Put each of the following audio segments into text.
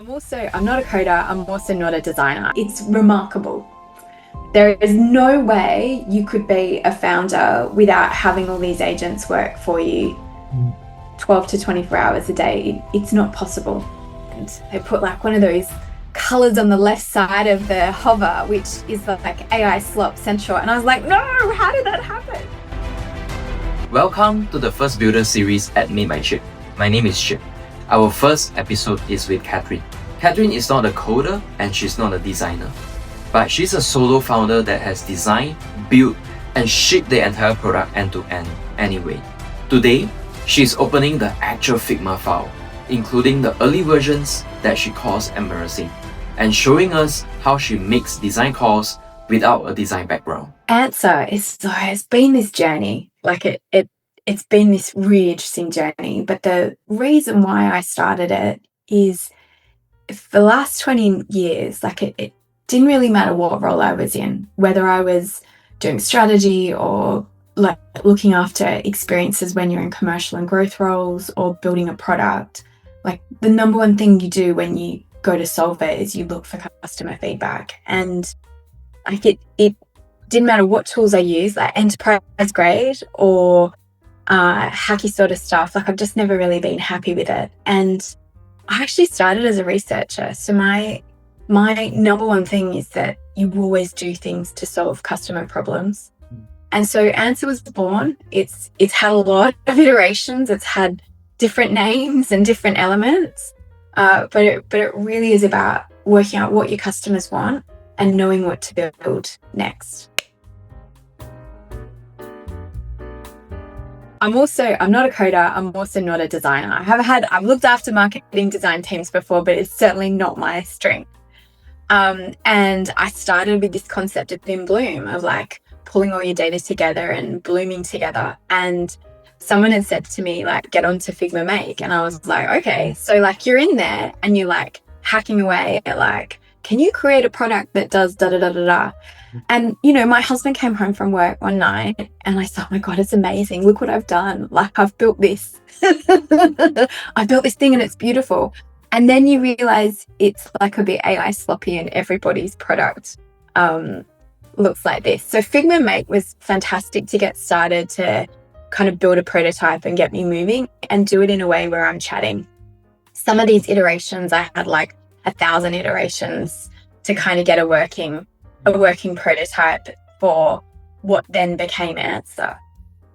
I'm not a coder, I'm also not a designer. It's remarkable. There is no way you could be a founder without having all these agents work for you 12 to 24 hours a day. It's not possible. And they put like one of those colors on the left side of the hover, which is like AI Slop Central. And I was like, no, how did that happen? Welcome to the first builder series at Made by Chip. My name is Chip. Our first episode is with Catherine. Catherine is not a coder and she's not a designer, but she's a solo founder that has designed, built, and shipped the entire product end to end anyway. Today, she's opening the actual Figma file, including the early versions that she calls embarrassing, and showing us how she makes design calls without a design background. Annsa.ai has been this journey. It's been this really interesting journey. But the reason why I started it is for the last 20 years, it didn't really matter what role I was in, whether I was doing strategy or like looking after experiences when you're in commercial and growth roles or building a product. Like the number one thing you do when you go to solve it is you look for customer feedback. And like it didn't matter what tools I used, like enterprise grade or hacky sort of stuff. Like I've just never really been happy with it. And I actually started as a researcher. So my number one thing is that you always do things to solve customer problems. And so Annsa was born. It's had a lot of iterations. It's had different names and different elements. But it really is about working out what your customers want and knowing what to build next. I'm not a coder, I'm also not a designer. I've looked after marketing design teams before, but it's certainly not my strength. And I started with this concept of bin bloom, of like pulling all your data together and blooming together. And someone had said to me, like, get onto Figma Make. And I was like, okay, so like you're in there and you're like hacking away at like, can you create a product that does da da da da da? And, you know, my husband came home from work one night and I thought, oh my God, it's amazing. Look what I've done. Like I've built this. I built this thing and it's beautiful. And then you realize it's like a bit AI sloppy and everybody's product looks like this. So Figma Make was fantastic to get started, to kind of build a prototype and get me moving and do it in a way where I'm chatting. Some of these iterations, I had like 1,000 iterations to kind of get a working prototype for what then became Annsa.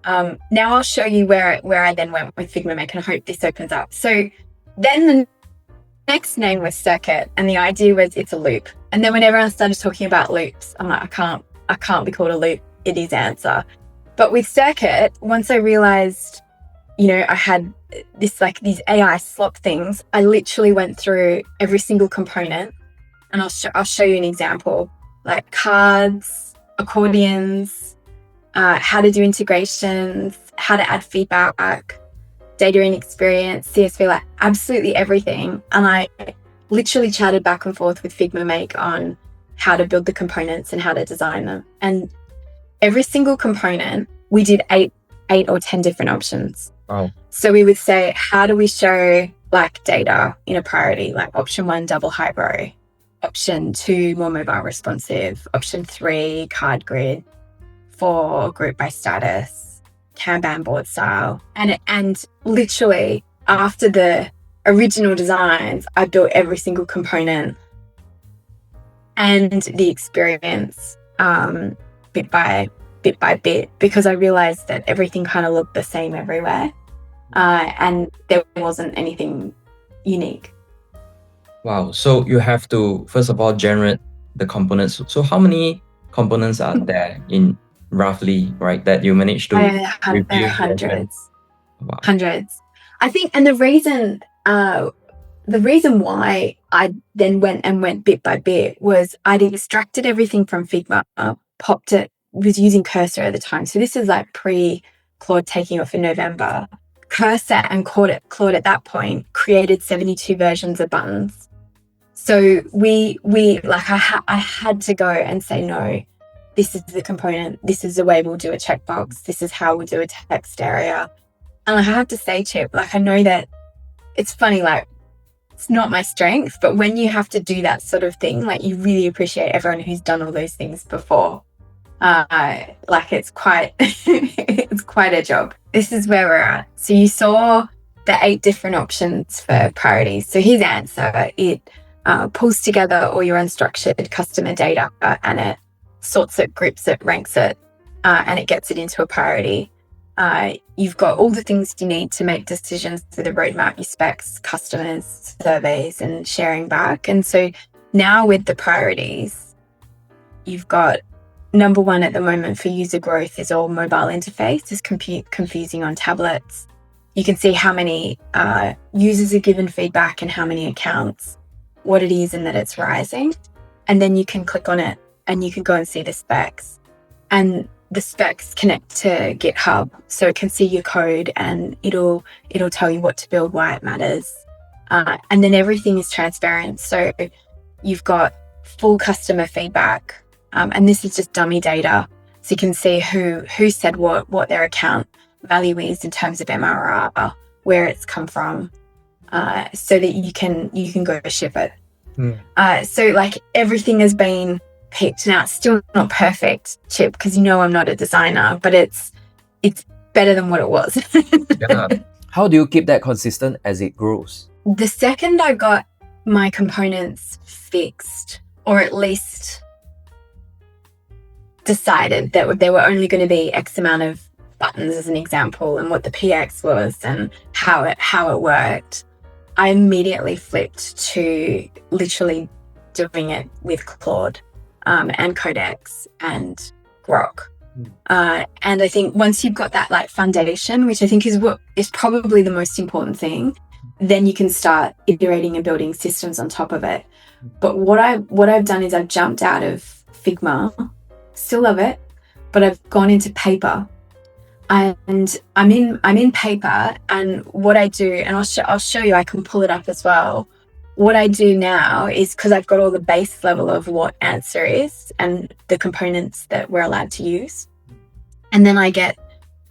Now I'll show you where I then went with Figma Make, and I hope this opens up. So then the next name was Circuit, and the idea was it's a loop. And then when everyone started talking about loops, I'm like, I can't be called a loop. It is Annsa. But with Circuit, once I realized, you know, I had these AI slop things, I literally went through every single component, and I'll show you an example. Like cards, accordions, how to do integrations, how to add feedback, data and experience, CSV, like absolutely everything. And I literally chatted back and forth with Figma Make on how to build the components and how to design them. And every single component, we did eight or 10 different options. Wow. So we would say, how do we show like data in a priority, like option 1, double height row. Option 2, more mobile responsive. Option 3, card grid. 4, group by status. Kanban board style. And literally after the original designs, I built every single component and the experience bit by bit, because I realized that everything kind of looked the same everywhere, and there wasn't anything unique. Wow. So you have to, first of all, generate the components. So how many components are there in roughly, right, that you managed to review? Hundreds. Wow. Hundreds. I think, and the reason why I then went bit by bit was I'd extracted everything from Figma, popped it, was using Cursor at the time. So this is like pre-Claude taking off in November. Cursor and Claude at that point created 72 versions of buttons. So we like I had to go and say, no, this is the component. This is the way we'll do a checkbox. This is how we'll do a text area. And I have to say, Chip, like I know that it's funny, like it's not my strength, but when you have to do that sort of thing, like you really appreciate everyone who's done all those things before. Like it's quite it's quite a job. This is where we're at. So you saw the 8 different options for priorities. So here's Annsa. It pulls together all your unstructured customer data and it sorts it, groups it, ranks it, and it gets it into a priority. You've got all the things you need to make decisions for the roadmap, your specs, customers, surveys, and sharing back. And so now with the priorities, you've got number 1 at the moment for user growth is all mobile interface. It's confusing on tablets. You can see how many users are given feedback and how many accounts, what it is and that it's rising. And then you can click on it and you can go and see the specs. And the specs connect to GitHub, so it can see your code and it'll tell you what to build, why it matters. And then everything is transparent. So you've got full customer feedback. And this is just dummy data. So you can see who said what their account value is in terms of MRR, where it's come from, so that you can go ship it. So like everything has been picked. Now it's still not perfect, Chip, because I'm not a designer, but it's better than what it was. Yeah. How do you keep that consistent as it grows? The second I got my components fixed, or at least decided that there were only going to be X amount of buttons as an example, and what the PX was and how it worked, I immediately flipped to literally doing it with Claude and Codex and Grok. And I think once you've got that like foundation, which I think is what is probably the most important thing, then you can start iterating and building systems on top of it. But what I've done is I've jumped out of Figma. Still love it, but I've gone into paper, and I'm in paper. And what I do, and I'll show you, I can pull it up as well. What I do now is, because I've got all the base level of what Annsa is and the components that we're allowed to use, and then I get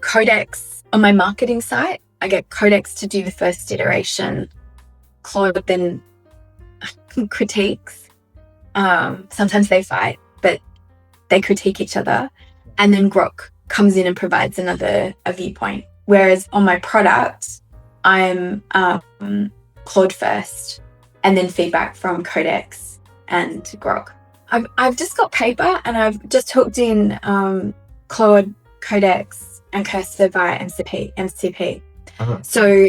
Codex on my marketing site. I get Codex to do the first iteration. Claude then critiques. Sometimes they fight, but they critique each other, and then Grok comes in and provides a viewpoint. Whereas on my product, I'm Claude first, and then feedback from Codex and Grok. I've just got paper, and I've just hooked in Claude, Codex, and Cursor via MCP. So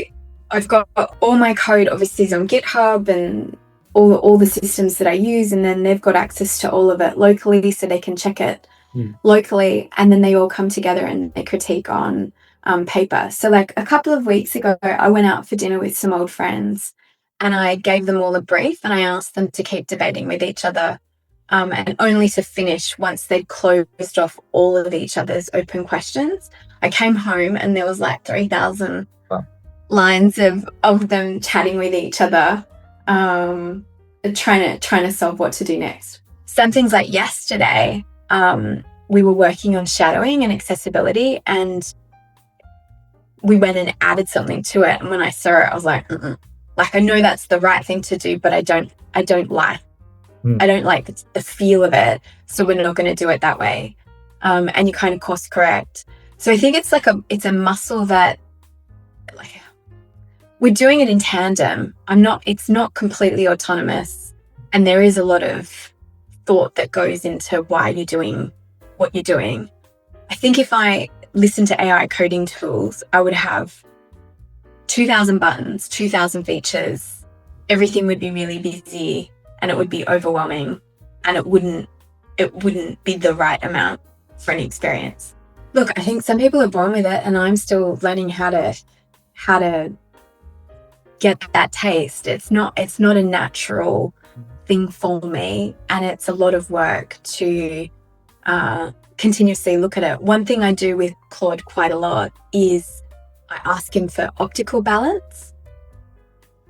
I've got all my code obviously is on GitHub and all the systems that I use, and then they've got access to all of it locally, so they can check it locally, and then they all come together and they critique on paper. So like a couple of weeks ago, I went out for dinner with some old friends, and I gave them all a brief, and I asked them to keep debating with each other, and only to finish once they'd closed off all of each other's open questions. I came home and there was like 3,000 lines of them chatting with each other, trying to solve what to do next. Some things like yesterday, we were working on shadowing and accessibility, and we went and added something to it. And when I saw it, I was like, like I know that's the right thing to do, but I don't like the feel of it, so we're not going to do it that way. And you kind of course correct. So I think it's a muscle that like we're doing it in tandem. It's not completely autonomous, and there is a lot of thought that goes into why you're doing what you're doing. I think if I listened to AI coding tools, I would have 2,000 buttons, 2,000 features. Everything would be really busy, and it would be overwhelming, and it wouldn't be the right amount for an experience. Look, I think some people are born with it, and I'm still learning how to get that taste. It's not a natural thing for me, and it's a lot of work to continuously look at it. One thing I do with Claude quite a lot is I ask him for optical balance.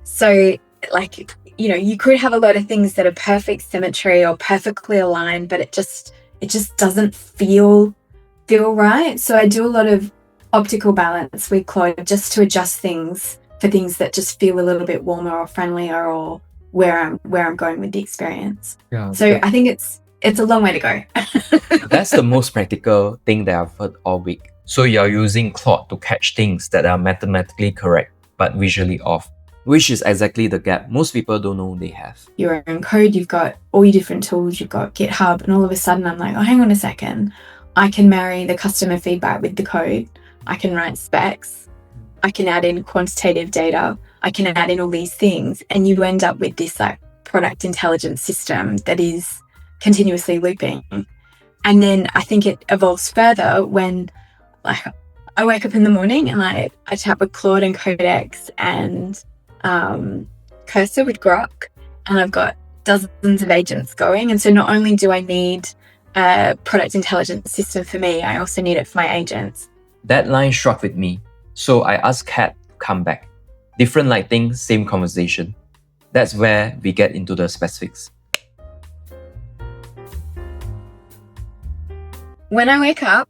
So like, you could have a lot of things that are perfect symmetry or perfectly aligned, but it just doesn't feel right. So I do a lot of optical balance with Claude just to adjust things for things that just feel a little bit warmer or friendlier, or where I'm going with the experience. Yeah, So I think it's a long way to go. that's the most practical thing that I've heard all week. So you're using Claude to catch things that are mathematically correct but visually off, which is exactly the gap most people don't know they have. Your own code, you've got all your different tools, you've got GitHub, and all of a sudden I'm like, oh, hang on a second. I can marry the customer feedback with the code. I can write specs. I can add in quantitative data. I can add in all these things, and you end up with this like product intelligence system that is continuously looping. And then I think it evolves further when like I wake up in the morning and I chat with Claude and Codex and Cursor with Grok, and I've got dozens of agents going. And so not only do I need a product intelligence system for me, I also need it for my agents. That line struck with me. So I asked Kat to come back. Different lighting, same conversation. That's where we get into the specifics. When I wake up,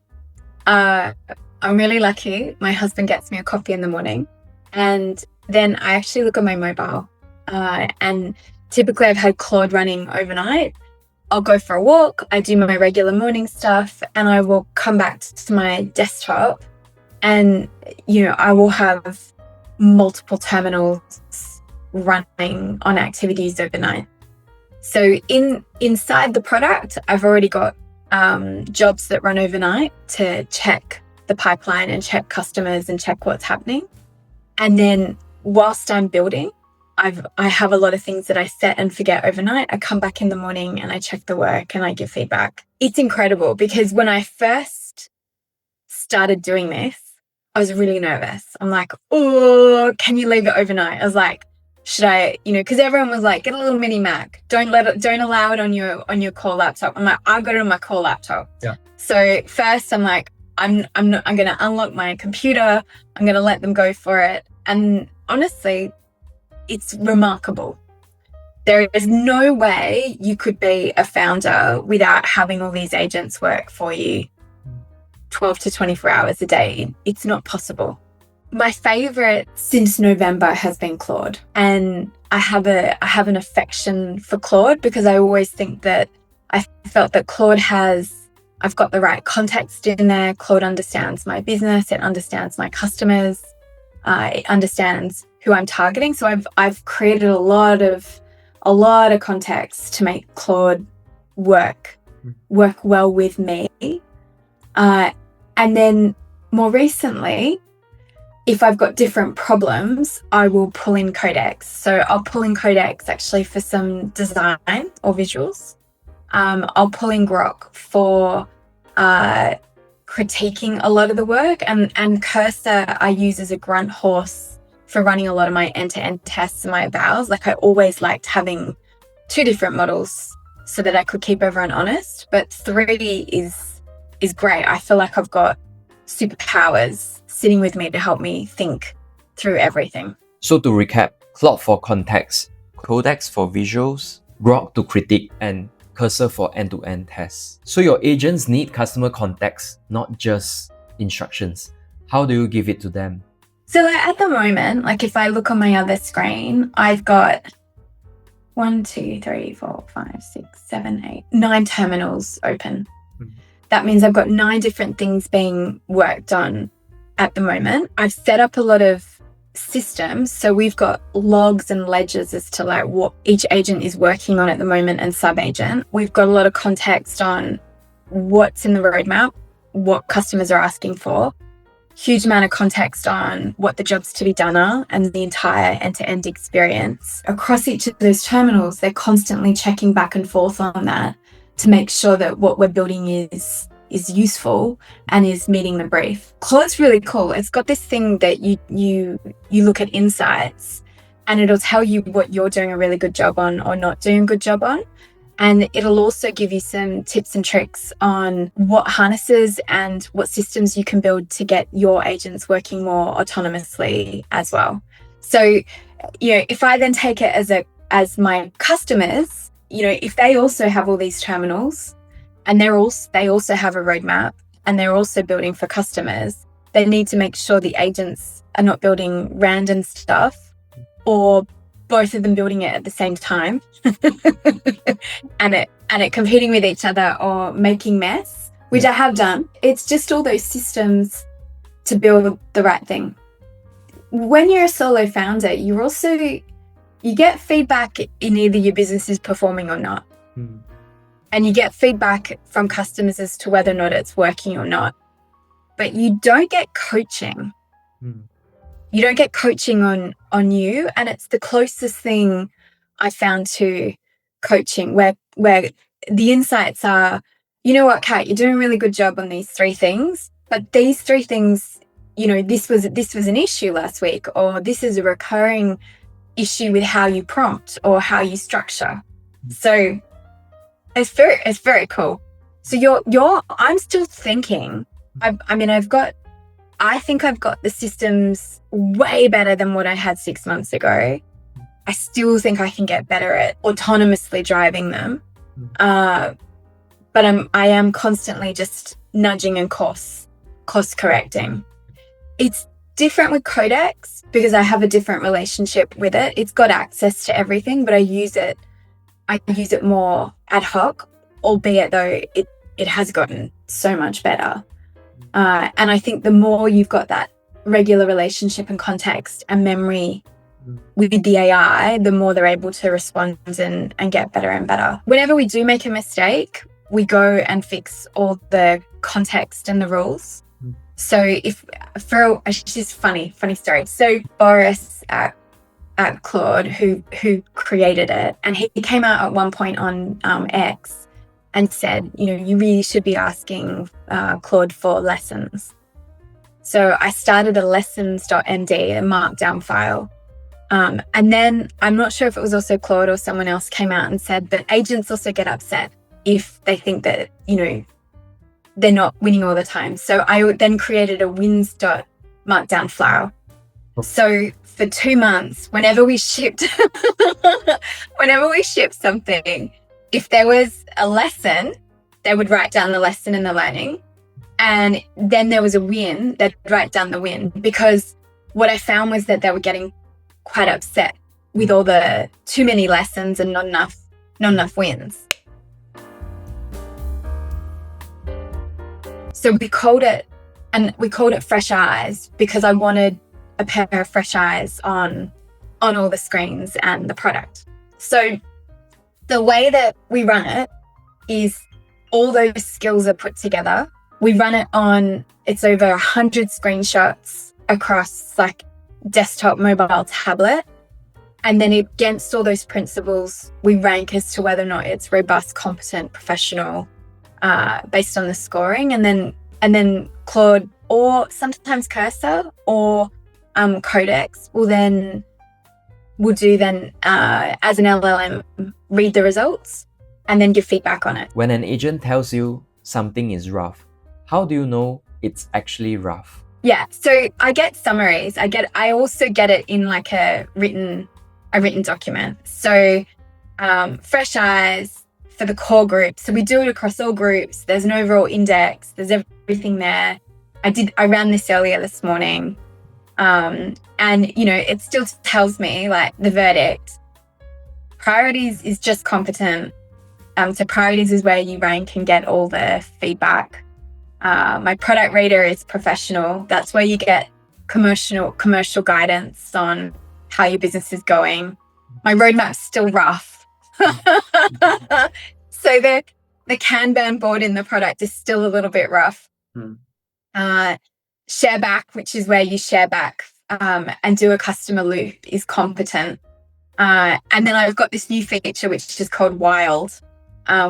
I'm really lucky. My husband gets me a coffee in the morning, and then I actually look at my mobile. And typically I've had Claude running overnight. I'll go for a walk, I do my regular morning stuff, and I will come back to my desktop, and I will have multiple terminals running on activities overnight. So inside the product, I've already got jobs that run overnight to check the pipeline and check customers and check what's happening. And then whilst I'm building, I have a lot of things that I set and forget overnight. I come back in the morning and I check the work and I give feedback. It's incredible because when I first started doing this, I was really nervous. I'm like, oh, can you leave it overnight? I was like, should I, because everyone was like, get a little mini Mac. Don't allow it on your core laptop. I'm like, I've got it on my core laptop. Yeah. So first I'm like, I'm going to unlock my computer. I'm going to let them go for it. And honestly, it's remarkable. There is no way you could be a founder without having all these agents work for you 12 to 24 hours a day. It's not possible. My favorite since November has been Claude. And I have an affection for Claude because I always think that I felt that I've got the right context in there. Claude understands my business. It understands my customers. It understands who I'm targeting. So I've created a lot of context to make Claude work well with me. And then more recently, if I've got different problems, I will pull in Codex. So I'll pull in Codex actually for some design or visuals. I'll pull in Grok for critiquing a lot of the work, and Cursor I use as a grunt horse for running a lot of my end-to-end tests and my evals. Like I always liked having 2 different models so that I could keep everyone honest, but 3 is great. I feel like I've got superpowers sitting with me to help me think through everything. So to recap, Claude for context, Codex for visuals, Grok to critique, and Cursor for end-to-end tests. So your agents need customer context, not just instructions. How do you give it to them? So like at the moment, like if I look on my other screen, I've got 1, 2, 3, 4, 5, 6, 7, 8, 9 terminals open. That means I've got 9 different things being worked on at the moment. I've set up a lot of systems. So we've got logs and ledgers as to like what each agent is working on at the moment and sub-agent. We've got a lot of context on what's in the roadmap, what customers are asking for, huge amount of context on what the jobs to be done are and the entire end-to-end experience. Across each of those terminals, they're constantly checking back and forth on that to make sure that what we're building is useful and is meeting the brief. Claude's really cool. It's got this thing that you look at insights and it'll tell you what you're doing a really good job on or not doing a good job on. And it'll also give you some tips and tricks on what harnesses and what systems you can build to get your agents working more autonomously as well. So, if I then take it as my customers, if they also have all these terminals and they also have a roadmap and they're also building for customers, they need to make sure the agents are not building random stuff or both of them building it at the same time and it competing with each other or making mess, which I have done. It's just all those systems to build the right thing. When you're a solo founder, you get feedback in either your business is performing or not. And you get feedback from customers as to whether or not it's working or not. But you don't get coaching. You don't get coaching on you. And it's the closest thing I found to coaching where the insights are, you know what, Kat, you're doing a really good job on these 3 things, but these 3 things, you know, this was an issue last week, or this is a recurring issue with how you prompt or how you structure. So it's very cool. So I'm still thinking, I think I've got the systems way better than what I had 6 months ago. I still think I can get better at autonomously driving them. But I am constantly just nudging and course correcting. It's different with Codex because I have a different relationship with it. It's got access to everything, but I use it more ad hoc, albeit though it has gotten so much better. And I think the more you've got that regular relationship and context and memory with the AI, the more they're able to respond and get better and better. Whenever we do make a mistake, we go and fix all the context and the rules. So she's funny story. So Boris at Claude, who created it, and he came out at one point on X and said, you know, you really should be asking Claude for lessons. So I started a lessons.md, a markdown file. And then I'm not sure if it was also Claude or someone else came out and said that agents also get upset if they think that, you know, they're not winning all the time. So I then created a wins.markdown file. So for 2 months, whenever we shipped something, if there was a lesson, they would write down the lesson and the learning. And then there was a win, they'd write down the win, because what I found was that they were getting quite upset with all the too many lessons and not enough wins. So we called it Fresh Eyes because I wanted a pair of fresh eyes on all the screens and the product. So the way that we run it is all those skills are put together. We run it on, it's over 100 screenshots across like desktop, mobile, tablet. And then against all those principles, we rank as to whether or not it's robust, competent, professional, based on the scoring. And then Claude or sometimes Cursor or Codex will do as an LLM read the results and then give feedback on it. When an agent tells you something is rough, how do you know it's actually rough? Yeah, so I get summaries. I also get it in like a written document. So fresh eyes for the core group. So we do it across all groups. There's an overall index. There's everything there. I ran this earlier this morning. And you know, it still tells me like the verdict. Priorities is just competent. So priorities is where you rank and get all the feedback. My product rater is professional. That's where you get commercial guidance on how your business is going. My roadmap's still rough. So the Kanban board in the product is still a little bit rough. Share back, which is where you share back and do a customer loop, is competent. And then I've got this new feature which is called Wild,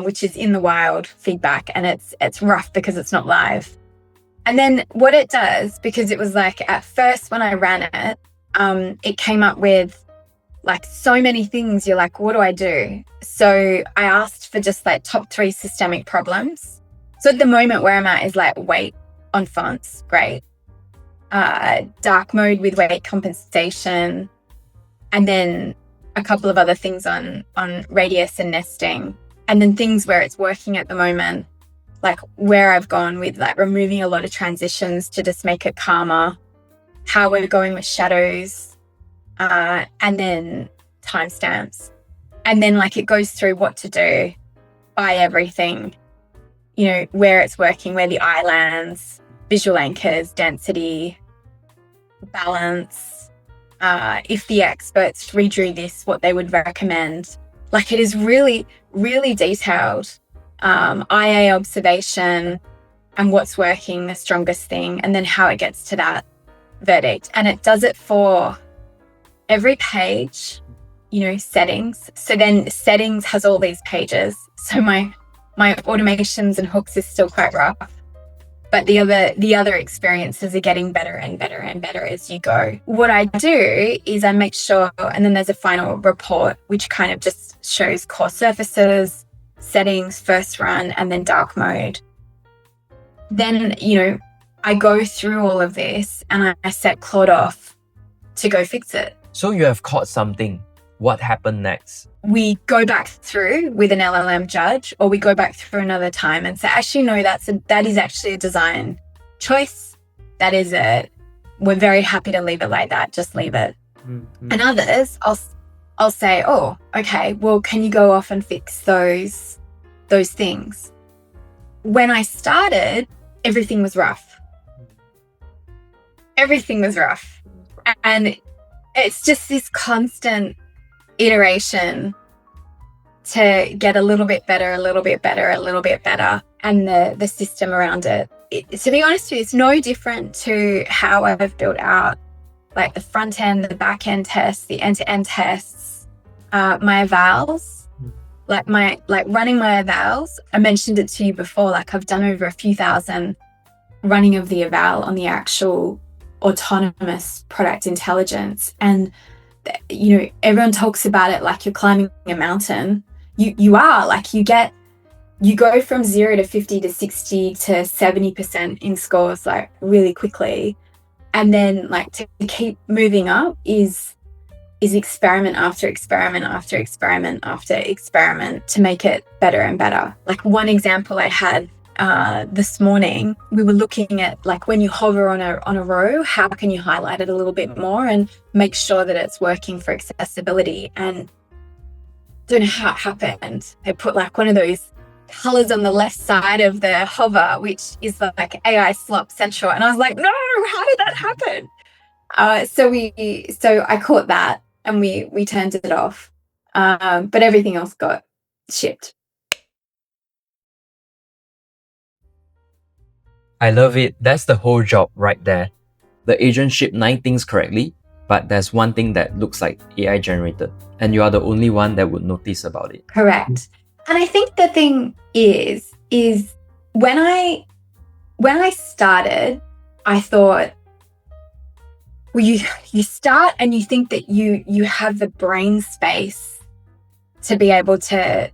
which is in the wild feedback, and it's rough because it's not live. And then what it does, because it was like at first when I ran it, it came up with like so many things. You're like, what do I do? So I asked for just like top 3 systemic problems. So at the moment where I'm at is like weight on fonts, great. Dark mode with weight compensation, and then a couple of other things on radius and nesting, and then things where it's working at the moment. like where I've gone with like removing a lot of transitions to just make it calmer, how we're going with shadows, and then timestamps. And then like it goes through what to do by everything, you know, where it's working, where the eye lands, visual anchors, density, balance, if the experts redrew this, what they would recommend. Like it is really, really detailed. IA observation and what's working, the strongest thing, and then how it gets to that verdict. And it does it for every page, you know, settings. So then settings has all these pages. So my automations and hooks is still quite rough, but the other experiences are getting better and better and better as you go. What I do is I make sure, and then there's a final report, which kind of just shows core surfaces, settings, first run, and then dark mode. Then, you know, I go through all of this and I set Claude off to go fix it. So you have caught something. What happened next? We go back through with an LLM judge, or we go back through another time and say, actually, no, that is actually a design choice. That is it. We're very happy to leave it like that. Just leave it. Mm-hmm. And others, I'll say, oh, okay, well, can you go off and fix those things? When I started, everything was rough. Everything was rough. And it's just this constant iteration to get a little bit better, a little bit better, a little bit better. And the system around it, to be honest with you, it's no different to how I've built out like the front end, the back end tests, the end-to-end tests, my evals, like running my evals. I mentioned it to you before, like I've done over a few thousand running of the eval on the actual autonomous product intelligence. And you know, everyone talks about it like you're climbing a mountain. You are, like you go from 0 to 50 to 60 to 70% in scores like really quickly. And then like to keep moving up is experiment after experiment after experiment after experiment to make it better and better. Like one example I had this morning, we were looking at like when you hover on a row, how can you highlight it a little bit more and make sure that it's working for accessibility. And don't know how it happened. They put like one of those colors on the left side of the hover, which is like AI Slop Central. And I was like, no, how did that happen? So I caught that and we turned it off. But everything else got shipped. I love it. That's the whole job right there. The agent shipped 9 things correctly, but there's one thing that looks like AI generated, and you are the only one that would notice about it. Correct. And I think the thing is when I started, I thought, well, you start and you think that you have the brain space to be able to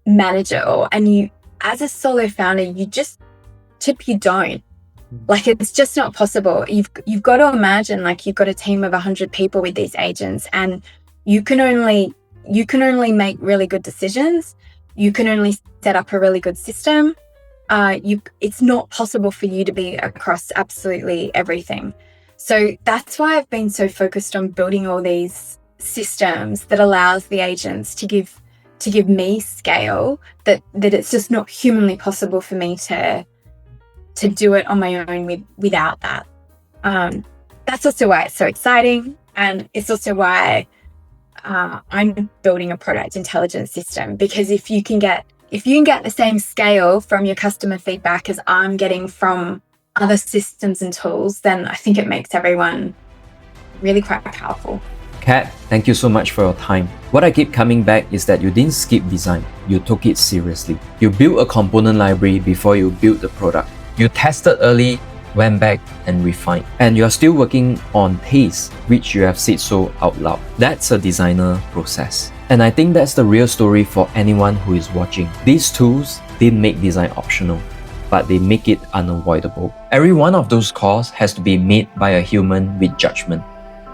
manage it all, and you, as a solo founder, you don't. Like it's just not possible. You've got to imagine like you've got a team of 100 people with these agents, and you can only make really good decisions. You can only set up a really good system. It's not possible for you to be across absolutely everything. So that's why I've been so focused on building all these systems that allows the agents to give me scale that it's just not humanly possible for me to do it on my own without that. That's also why it's so exciting, and it's also why I'm building a product intelligence system, because if you can get the same scale from your customer feedback as I'm getting from other systems and tools, then I think it makes everyone really quite powerful. Kat, thank you so much for your time. What I keep coming back is that you didn't skip design. You took it seriously. You built a component library before you built the product. You tested early, went back and refined. And you're still working on taste, which you have said so out loud. That's a designer process. And I think that's the real story for anyone who is watching. These tools didn't make design optional, but they make it unavoidable. Every one of those calls has to be made by a human with judgment.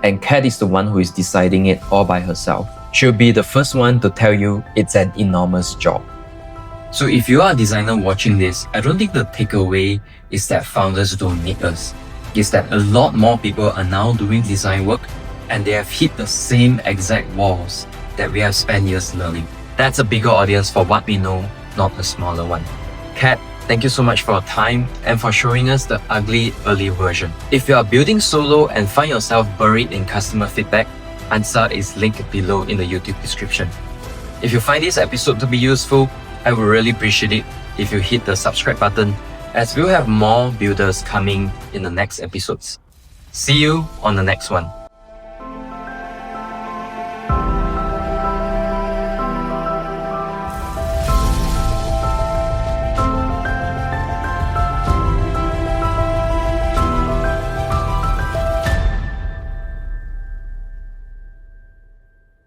And Kat is the one who is deciding it all by herself. She'll be the first one to tell you it's an enormous job. So if you are a designer watching this, I don't think the takeaway is that founders don't need us. It's that a lot more people are now doing design work and they have hit the same exact walls that we have spent years learning. That's a bigger audience for what we know, not a smaller one. Kat, thank you so much for your time and for showing us the ugly early version. If you are building solo and find yourself buried in customer feedback, Annsa is linked below in the YouTube description. If you find this episode to be useful, I would really appreciate it if you hit the subscribe button, as we'll have more builders coming in the next episodes. See you on the next one.